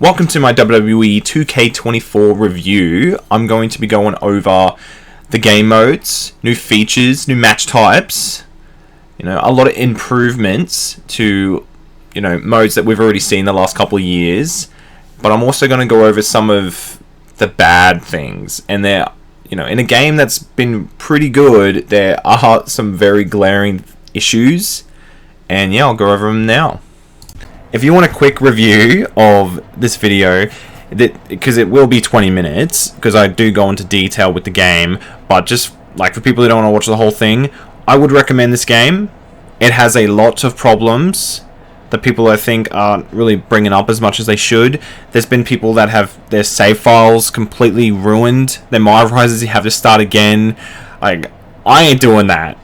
Welcome to my WWE 2K24 review. I'm going to be going over the game modes, new features, new match types, a lot of improvements to, modes that we've already seen the last couple of years. But I'm also going to go over some of the bad things. And there, in a game that's been pretty good, there are some very glaring issues. And yeah, I'll go over them now. If you want a quick review of this video, because it will be 20 minutes, because I do go into detail with the game, but just like for people who don't want to watch the whole thing, I would recommend this game. It has a lot of problems that people I think aren't really bringing up as much as they should. There's been people that have their save files completely ruined. Their MyFaction, you have to start again. Like, I ain't doing that.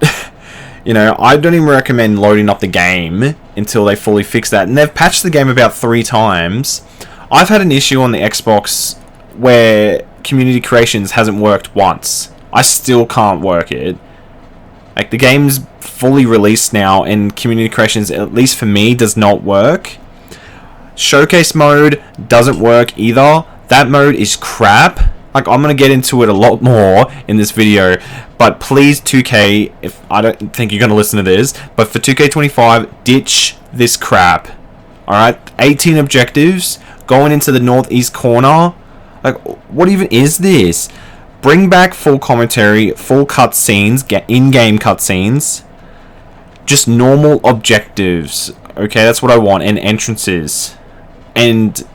I don't even recommend loading up the game until they fully fix that. And they've patched the game about 3 times. I've had an issue on the Xbox where Community Creations hasn't worked once. I still can't work it. Like, the game's fully released now, and Community Creations, at least for me, does not work. Showcase mode doesn't work either. That mode is crap. Like, I'm going to get into it a lot more in this video, but please 2K, if I don't think you're going to listen to this, but for 2K25, ditch this crap. Alright, 18 objectives, going into the northeast corner. Like, what even is this? Bring back full commentary, full cutscenes, in-game cutscenes. Just normal objectives. Okay, that's what I want, and entrances. And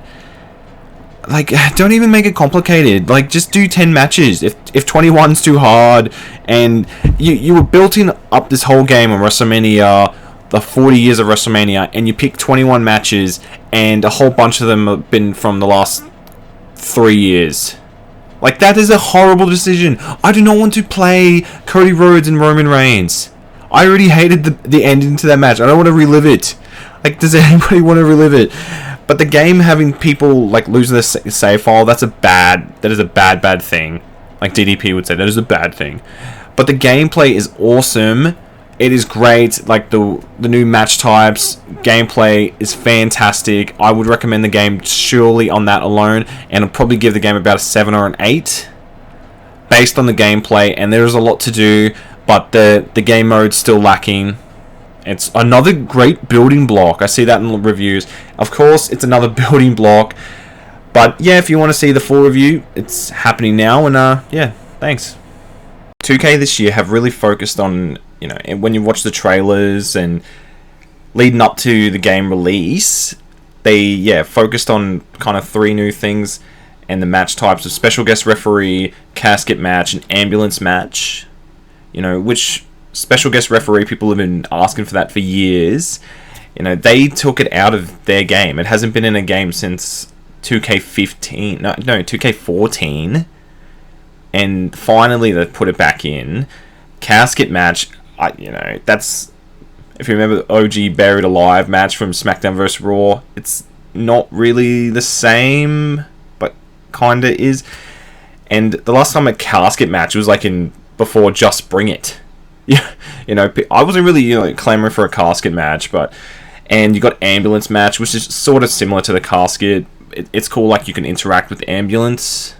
like, don't even make it complicated. Like, just do 10 matches. If 21's too hard, and you were building up this whole game on WrestleMania, the 40 years of WrestleMania, and you pick 21 matches, and a whole bunch of them have been from the last 3 years. Like, that is a horrible decision. I do not want to play Cody Rhodes and Roman Reigns. I already hated the ending to that match. I don't want to relive it. Like, does anybody want to relive it? But the game having people like lose their save file, that is a bad thing. Like DDP would say, that is a bad thing. But the gameplay is awesome. It is great. Like the new match types, gameplay is fantastic. I would recommend the game surely on that alone, and I'd probably give the game about a 7 or an 8 based on the gameplay. And there's a lot to do, but the game mode's still lacking. It's another great building block. I see that in the reviews. Of course, it's another building block. But yeah, if you want to see the full review, it's happening now. And yeah, thanks. 2K this year have really focused on, when you watch the trailers and leading up to the game release, they, focused on kind of 3 new things and the match types of special guest referee, casket match, and ambulance match. Which special guest referee, people have been asking for that for years. They took it out of their game. It hasn't been in a game since 2K15. No, 2K14. And finally they put it back in. Casket match, that's, if you remember the OG Buried Alive match from SmackDown vs. Raw, it's not really the same, but kinda is. And the last time a casket match was like before Just Bring It. Yeah, I wasn't really, clamoring for a casket match, and you got ambulance match, which is sort of similar to the casket. It's cool, like you can interact with ambulance.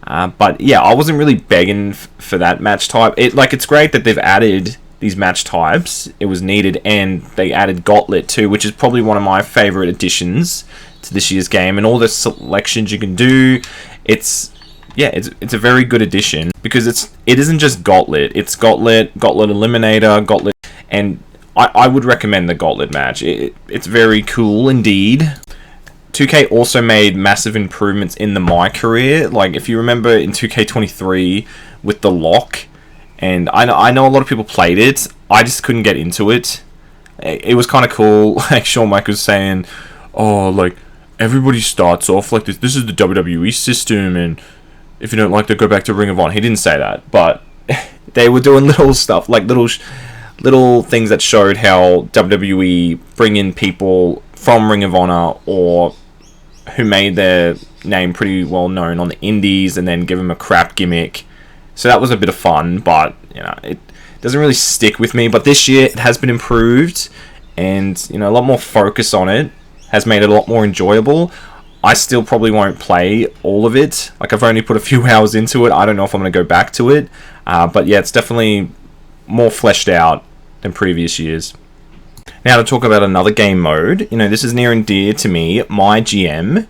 But yeah, I wasn't really begging for that match type. It's great that they've added these match types. It was needed, and they added Gauntlet too, which is probably one of my favorite additions to this year's game, and all the selections you can do. It's a very good addition, because it isn't just Gauntlet. It's Gauntlet Eliminator, Gauntlet, and I would recommend the Gauntlet match. It's very cool indeed. 2K also made massive improvements in the My Career. Like, if you remember in 2K23 with the lock, and I know a lot of people played it. I just couldn't get into it. It was kind of cool. Like Shawn Michaels saying, "Oh, like everybody starts off like this. This is the WWE system, and if you don't like to go back to Ring of Honor." He didn't say that, but they were doing little stuff, like little things that showed how WWE bring in people from Ring of Honor or who made their name pretty well known on the indies, and then give them a crap gimmick. So that was a bit of fun, but it doesn't really stick with me. But this year it has been improved, and a lot more focus on it. has made it a lot more enjoyable. I still probably won't play all of it. Like, I've only put a few hours into it. I don't know if I'm going to go back to it. But yeah, it's definitely more fleshed out than previous years. Now to talk about another game mode. You know, this is near and dear to me. MyGM.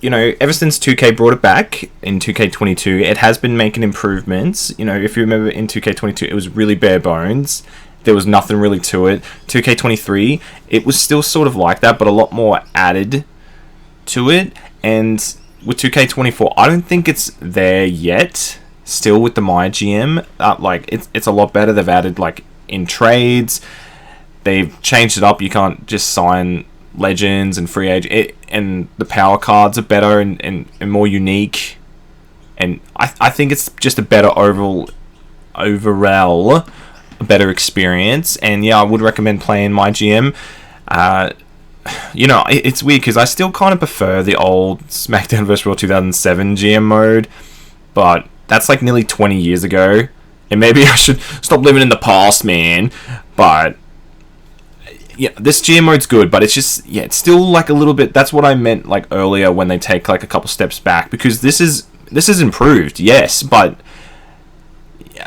You know, ever since 2K brought it back in 2K22, it has been making improvements. You know, if you remember in 2K22, it was really bare bones. There was nothing really to it. 2K23, it was still sort of like that, but a lot more added to it. And with 2K24, I don't think it's there yet. Still with the MyGM, like it's a lot better. They've added like in trades, they've changed it up. You can't just sign legends and free agent, and the power cards are better and more unique. And I think it's just a better overall a better experience. And yeah, I would recommend playing MyGM. You know, it's weird because I still kind of prefer the old SmackDown vs. Raw 2007 GM mode, but that's like nearly 20 years ago, and maybe I should stop living in the past, man. But yeah, this GM mode's good, but it's just, yeah, it's still like a little bit. That's what I meant like earlier when they take like a couple steps back, because this is improved, yes, but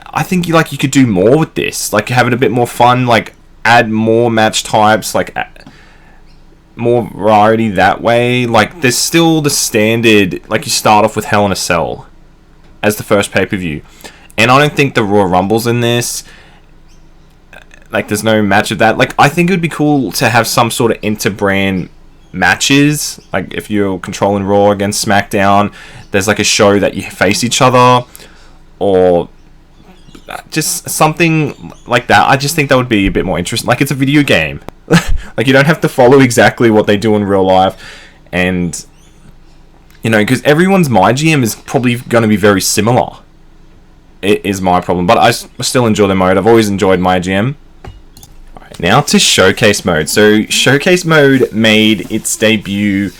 I think you could do more with this, like have it a bit more fun, like add more match types, like more variety that way. Like there's still the standard, like you start off with Hell in a Cell as the first pay-per-view, and I don't think the Royal Rumble's in this. Like there's no match of that. Like I think it would be cool to have some sort of inter-brand matches, like if you're controlling Raw against SmackDown, there's like a show that you face each other, or just something like that. I just think that would be a bit more interesting. Like it's a video game. Like you don't have to follow exactly what they do in real life, and you know, because everyone's MyGM is probably going to be very similar. It is my problem, but I still enjoy the mode. I've always enjoyed MyGM. Alright, now to Showcase mode. So Showcase mode made its debut,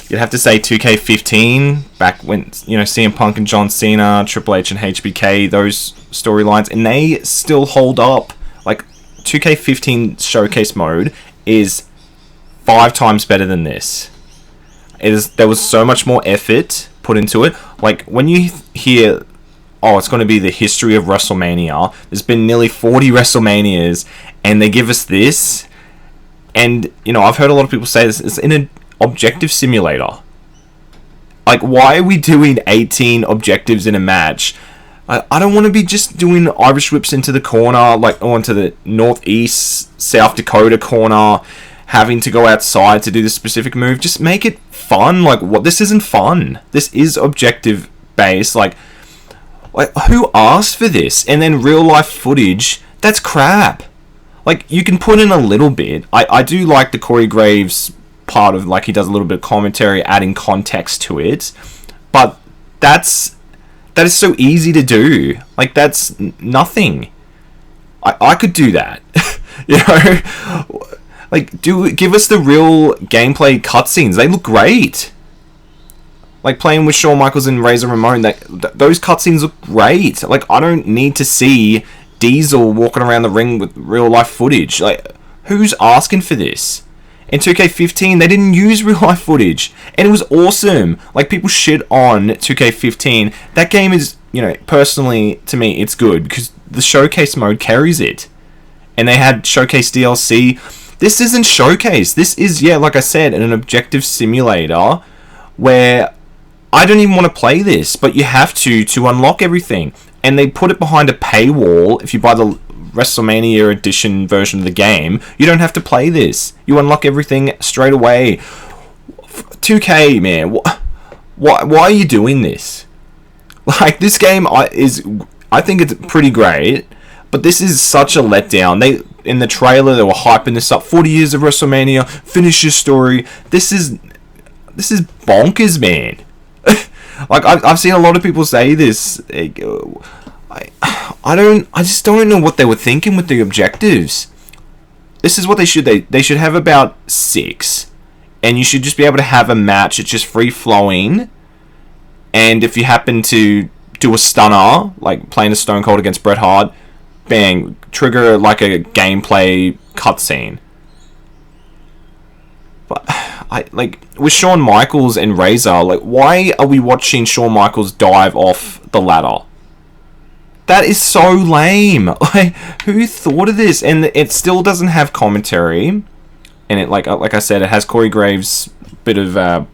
you'd have to say 2K15, back when, you know, CM Punk and John Cena, Triple H and HBK, those storylines, and they still hold up. Like 2K15 Showcase mode is 5 times better than this. There was so much more effort put into it. Like when you hear, oh, it's going to be the history of WrestleMania, there's been nearly 40 WrestleManias, and they give us this. And you know, I've heard a lot of people say this, it's in an objective simulator. Like, why are we doing 18 objectives in a match? I don't want to be just doing Irish whips into the corner, like onto the northeast South Dakota corner, having to go outside to do this specific move. Just make it fun. Like, what? This isn't fun. This is objective based. Like who asked for this? And then real life footage, that's crap. Like, you can put in a little bit. I do like the Corey Graves part of, like, he does a little bit of commentary, adding context to it, but that is so easy to do. Like, that's nothing. I could do that. You know, like, give us the real gameplay cutscenes. They look great. Like playing with Shawn Michaels and Razor Ramon, those cutscenes look great. Like, I don't need to see Diesel walking around the ring with real life footage. Like, who's asking for this? In 2K15, they didn't use real life footage, and it was awesome. Like, people shit on 2K15. That game is, you know, personally to me, it's good because the Showcase mode carries it, and they had Showcase DLC. This isn't Showcase. This is, yeah, like I said, an objective simulator where I don't even want to play this, but you have to unlock everything. And they put it behind a paywall. If you buy the WrestleMania edition version of the game, you don't have to play this. You unlock everything straight away. 2K, man, why are you doing this? Like, this game I think it's pretty great, but this is such a letdown. In the trailer, they were hyping this up. 40 years of WrestleMania, finish your story. This is bonkers, man. Like, I've seen a lot of people say this. I just don't know what they were thinking with the objectives. This is what they should. They should have about 6, and you should just be able to have a match. It's just free flowing, and if you happen to do a stunner, like playing a Stone Cold against Bret Hart, bang, trigger like a gameplay cutscene. But I like with Shawn Michaels and Razor, like why are we watching Shawn Michaels dive off the ladder? That is so lame. Like, who thought of this? And it still doesn't have commentary. And it like I said, it has Corey Graves' bit of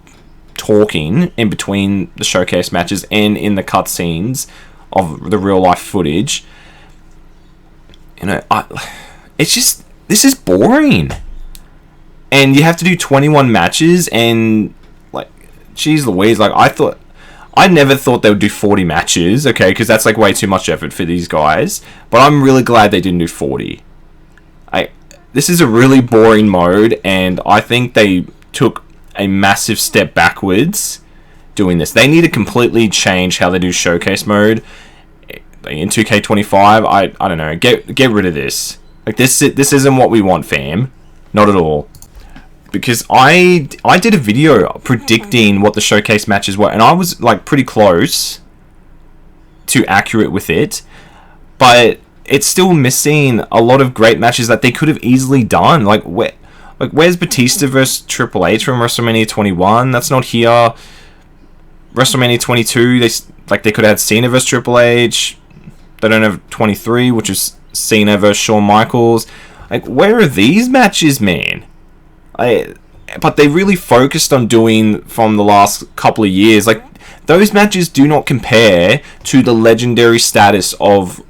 talking in between the showcase matches and in the cutscenes of the real life footage. You know, it's just, this is boring. And you have to do 21 matches, and like, geez Louise, like I never thought they would do 40 matches, okay, because that's like way too much effort for these guys. But I'm really glad they didn't do 40. This is a really boring mode, and I think they took a massive step backwards doing this. They need to completely change how they do showcase mode in 2K25. I don't know. Get rid of this. Like this isn't what we want, fam. Not at all. Because I did a video predicting what the showcase matches were, and I was like pretty close to accurate with it, but it's still missing a lot of great matches that they could have easily done. Like where's Batista versus Triple H from WrestleMania 21? That's not here. WrestleMania 22, they could have had Cena versus Triple H. They don't have 23, which is Cena versus Shawn Michaels. Like, where are these matches, man? But they really focused on doing from the last couple of years. Like, those matches do not compare to the legendary status of,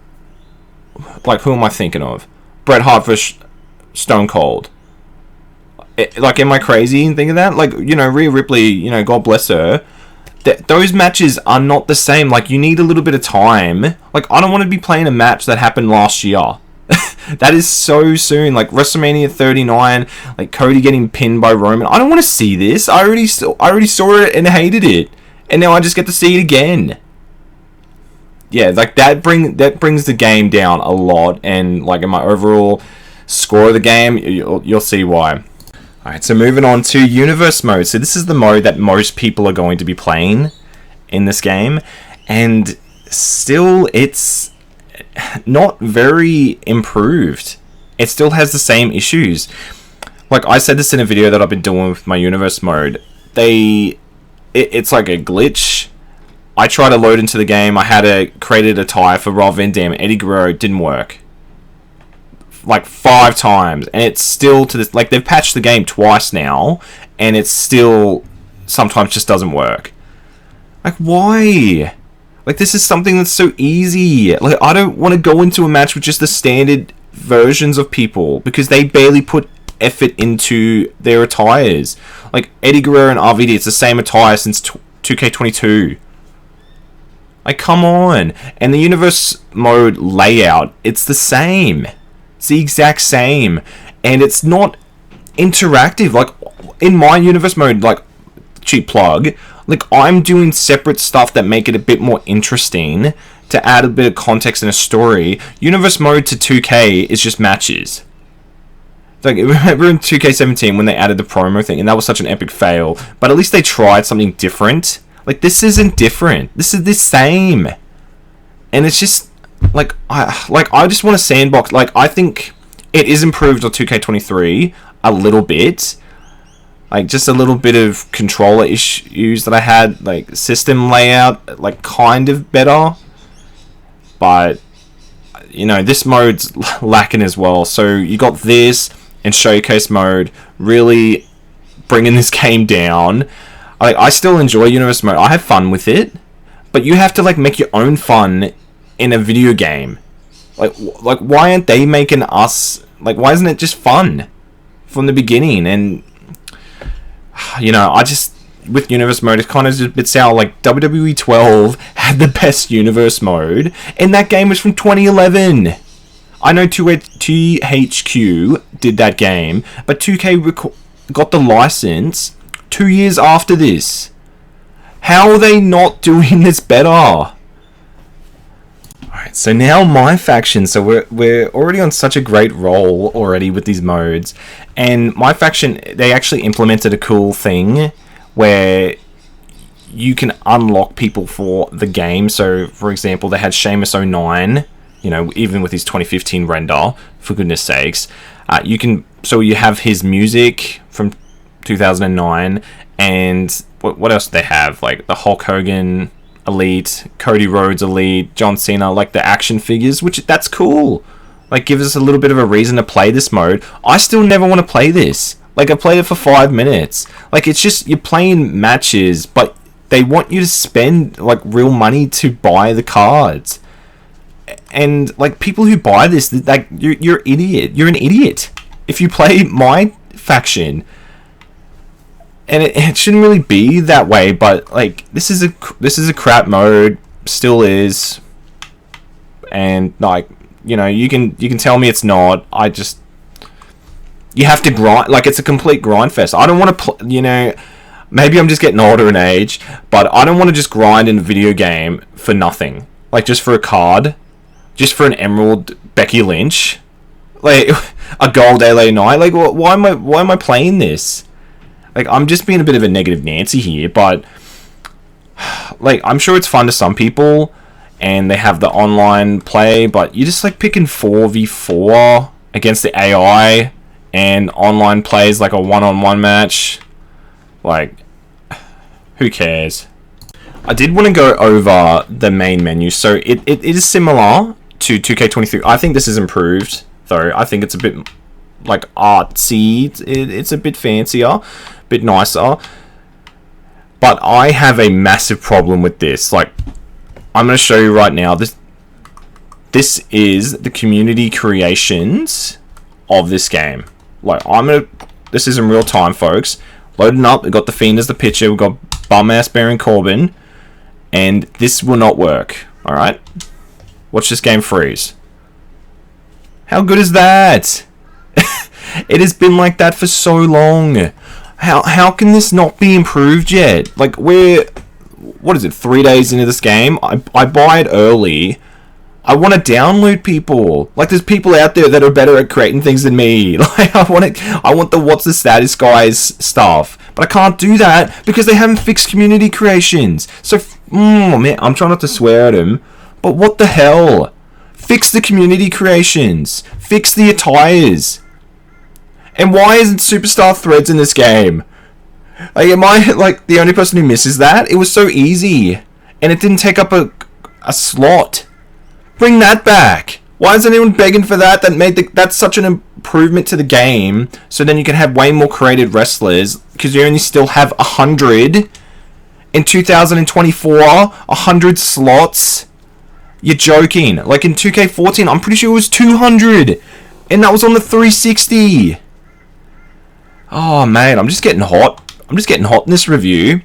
like, who am I thinking of? Bret Hart versus Stone Cold. Like, am I crazy in thinking that? Like, you know, Rhea Ripley, you know, God bless her. Those matches are not the same. Like, you need a little bit of time. Like, I don't want to be playing a match that happened last year. That is so soon. Like WrestleMania 39, like Cody getting pinned by Roman. I don't want to see this. I already saw it and hated it, and now I just get to see it again. Yeah, like that brings the game down a lot, and like in my overall score of the game, you'll see why. Alright, so moving on to Universe Mode. So this is the mode that most people are going to be playing in this game, and still it's not very improved. It still has the same issues. Like I said this in a video that I've been doing with my Universe Mode. It's like a glitch. I tried to load into the game. I had created a tie for Rob Van Dam. Eddie Guerrero, didn't work. Like 5 times, and it's still to this. Like they've patched the game twice now, and it still sometimes just doesn't work. Like why? Like this is something that's so easy. Like I don't want to go into a match with just the standard versions of people because they barely put effort into their attires. Like Eddie Guerrero and RVD, it's the same attire since 2K22. Like come on. And the Universe Mode layout, it's the same. It's the exact same, and it's not interactive. Like in my Universe Mode, like cheap plug, like I'm doing separate stuff that make it a bit more interesting to add a bit of context and a story. Universe Mode to 2K is just matches. Like remember in 2K17 when they added the promo thing, and that was such an epic fail. But at least they tried something different. Like this isn't different. This is the same, and it's just. Like I just want a sandbox. Like I think it is improved on 2K23 a little bit. Like just a little bit of controller issues that I had, like system layout, like kind of better. But you know, this mode's lacking as well. So you got this and showcase mode really bringing this game down. I still enjoy Universe Mode. I have fun with it, but you have to like make your own fun in a video game. Like why aren't they making us, like why isn't it just fun from the beginning? And you know, I just with Universe Mode it's kind of just a bit sour. Like WWE 12 had the best Universe Mode, and that game was from 2011. I know 2HQ did that game, but 2K got the license 2 years after this. How are they not doing this better? Alright, so now MyFaction. So we're already on such a great roll already with these modes. And MyFaction, they actually implemented a cool thing where you can unlock people for the game. So, for example, they had Sheamus 09, you know, even with his 2015 render, for goodness sakes. You have his music from 2009, and what else do they have? Like the Hulk Hogan Elite, Cody Rhodes Elite, John Cena, like the action figures, which that's cool. Like, gives us a little bit of a reason to play this mode. I still never want to play this. Like, I played it for 5 minutes. Like, it's just, you're playing matches, but they want you to spend, like, real money to buy the cards. And, like, people who buy this, like, you're idiot. You're an idiot. If you play MyFaction. And it shouldn't really be that way, but, like, this is a crap mode. Still is. And, like, you know, you can tell me it's not. You have to grind. Like, it's a complete grind fest. I don't want to, you know, maybe I'm just getting older in age, but I don't want to just grind in a video game for nothing. Like, just for a card, just for an Emerald Becky Lynch, like a gold LA Knight. Like, why am I playing this? Like, I'm just being a bit of a negative Nancy here, but like, I'm sure it's fun to some people. And they have the online play, but you're just like picking 4v4 against the AI, and online plays like a one-on-one match. Like, who cares? I did want to go over the main menu. So it is similar to 2K23. I think this is improved, though. I think it's a bit like artsy. It's a bit fancier, a bit nicer. But I have a massive problem with this. Like, I'm going to show you right now. This is the community creations of this game. Like, this is in real time, folks. Loading up. We've got the Fiend as the pitcher. We've got bum-ass Baron Corbin. And this will not work. Alright? Watch this game freeze. How good is that? It has been like that for so long. How can this not be improved yet? Like, what is it, 3 days into this game? I buy it early. I want to download people. Like, there's people out there that are better at creating things than me. Like, I want the what's the status guys stuff. But I can't do that because they haven't fixed community creations. So, man, I'm trying not to swear at them. But what the hell? Fix the community creations. Fix the attires. And why isn't Superstar Threads in this game? Like, am I, like, the only person who misses that? It was so easy. And it didn't take up a slot. Bring that back. Why is anyone begging for that? That's such an improvement to the game. So then you can have way more creative wrestlers. Because you only still have 100. In 2024, 100 slots. You're joking. Like, in 2K14, I'm pretty sure it was 200. And that was on the 360. Oh, man, I'm just getting hot. I'm just getting hot in this review.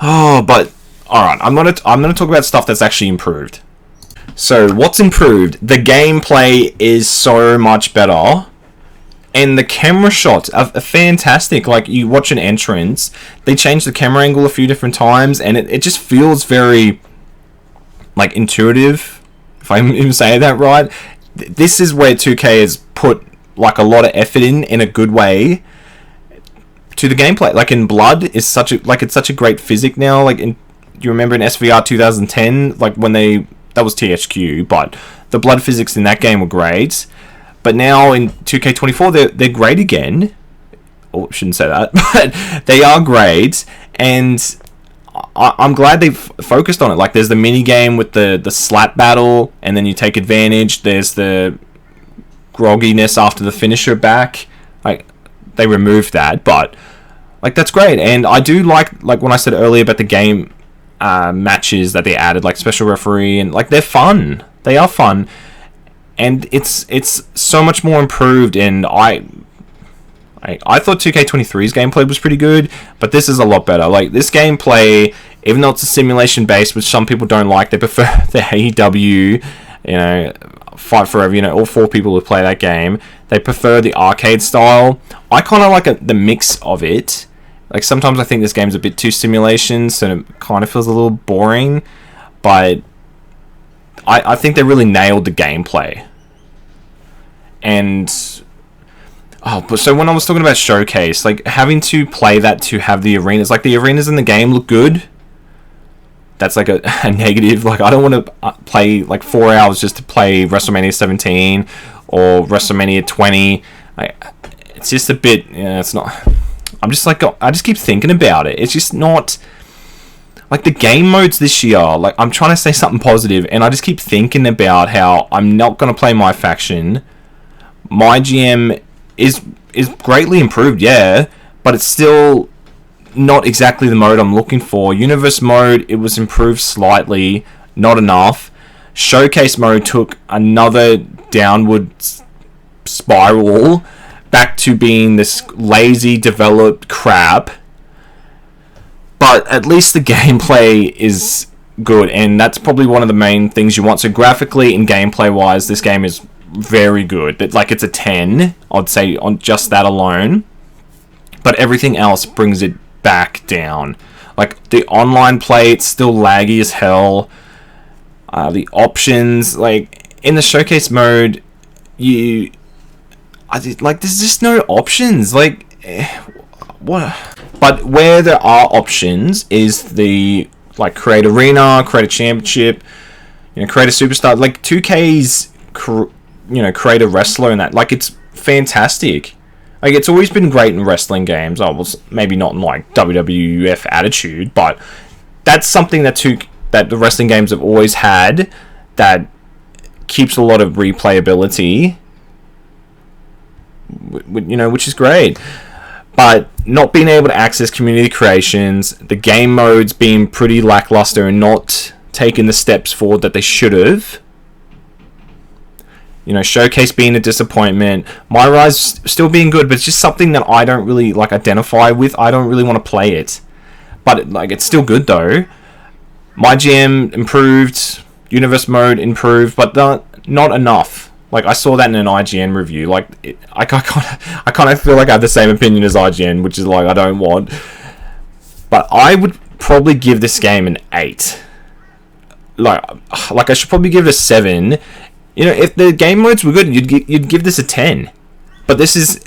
Oh, but alright, I'm gonna talk about stuff that's actually improved. So, what's improved? The gameplay is so much better. And the camera shots are fantastic. Like, you watch an entrance, they change the camera angle a few different times, and it just feels very, like, intuitive, if I'm even saying that right. This is where 2K has put, like, a lot of effort in a good way, to the gameplay. Like, in Blood is such a great physic now. Like, you remember in SVR 2010, like, when that was THQ, but the blood physics in that game were great. But now in 2K24, they're great again. Oh, shouldn't say that, but they are great, and I'm glad they've focused on it. Like, there's the mini game with the slap battle, and then you take advantage. There's the grogginess after the finisher back. Like, they removed that, but like, that's great. And I do like when I said earlier about the game matches that they added, like special referee, and like, they're fun. They are fun, and it's so much more improved. And I thought 2K23's gameplay was pretty good, but this is a lot better. Like, this gameplay, even though it's a simulation based, which some people don't like, they prefer the AEW, you know, Fight Forever, you know, all 4 people who play that game, they prefer the arcade style. I kind of like the mix of it. Like, sometimes I think this game's a bit too simulation, so it kind of feels a little boring, but I think they really nailed the gameplay. And but so when I was talking about Showcase, like, having to play that to have the arenas, like, the arenas in the game look good. That's like a negative. Like, I don't want to play like 4 hours just to play WrestleMania 17 or WrestleMania 20. it's just a bit, yeah, it's not, I'm just like, I just keep thinking about it. It's just not, like, the game modes this year, like, I'm trying to say something positive, and I just keep thinking about how I'm not going to play MyFaction. MyGM is greatly improved, yeah, but it's still not exactly the mode I'm looking for. Universe mode, it was improved slightly, not enough. Showcase mode took another downward spiral back to being this lazy developed crap. But at least the gameplay is good, and that's probably one of the main things you want. So graphically and gameplay wise, this game is very good. Like, it's a 10, I'd say, on just that alone. But everything else brings it back down. Like, the online play, it's still laggy as hell. The options, like, in the showcase mode, there's just no options. Like, what? But where there are options is the, like, create arena, create a championship, create a superstar. Like, 2K's, create a wrestler and that. Like, it's fantastic. Like, it's always been great in wrestling games. Oh, well, maybe not in, like, WWF Attitude, but that's something that the wrestling games have always had that keeps a lot of replayability, which is great. But not being able to access community creations, the game modes being pretty lackluster and not taking the steps forward that they should have. Showcase being a disappointment. My Rise still being good, but it's just something that I don't really, like, identify with. I don't really want to play it. But, it's still good, though. MyGM improved. Universe mode improved, but not enough. Like, I saw that in an IGN review. Like, I kind of feel like I have the same opinion as IGN, which is, like, I don't want. But I would probably give this game an 8. Like I should probably give it a 7. If the game modes were good, you'd give this a 10. But this is,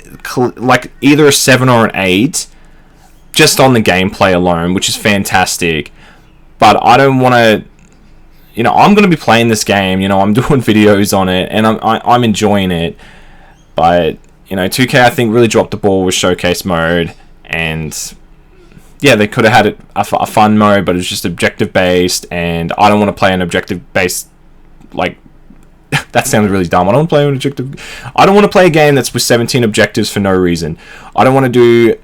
like, either a 7 or an 8, just on the gameplay alone, which is fantastic. But I don't want to... I'm going to be playing this game. I'm doing videos on it, and I'm enjoying it. But, 2K, I think, really dropped the ball with Showcase mode. And, yeah, they could have had a fun mode, but it's just objective-based. And I don't want to play an objective-based, like... that sounds really dumb. I don't want to play an objective... I don't want to play a game that's with 17 objectives for no reason. I don't want to do...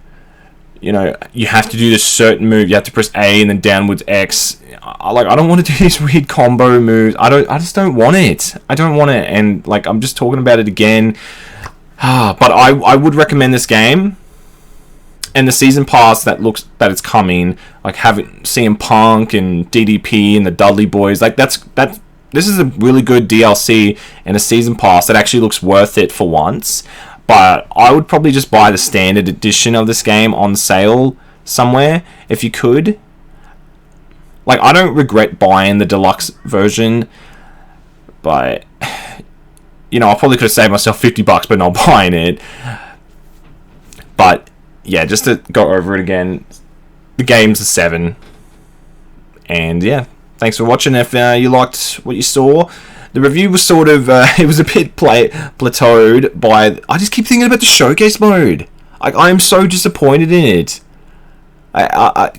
you have to do this certain move. You have to press A and then downwards X. I don't want to do these weird combo moves. I just don't want it. I don't want it. And, like, I'm just talking about it again. But I would recommend this game. And the season pass that it's coming, like, having CM Punk and DDP and the Dudley Boys, like, this is a really good DLC and a season pass that actually looks worth it for once. But I would probably just buy the standard edition of this game on sale somewhere, if you could. Like, I don't regret buying the deluxe version, but, I probably could have saved myself $50 by not buying it. But, yeah, just to go over it again, the game's a 7. And, yeah, thanks for watching. If you liked what you saw, the review was sort of, it was a bit plateaued by... I just keep thinking about the showcase mode. I am so disappointed in it.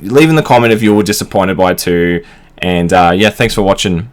Leave in the comment if you were disappointed by it too. And, yeah, thanks for watching.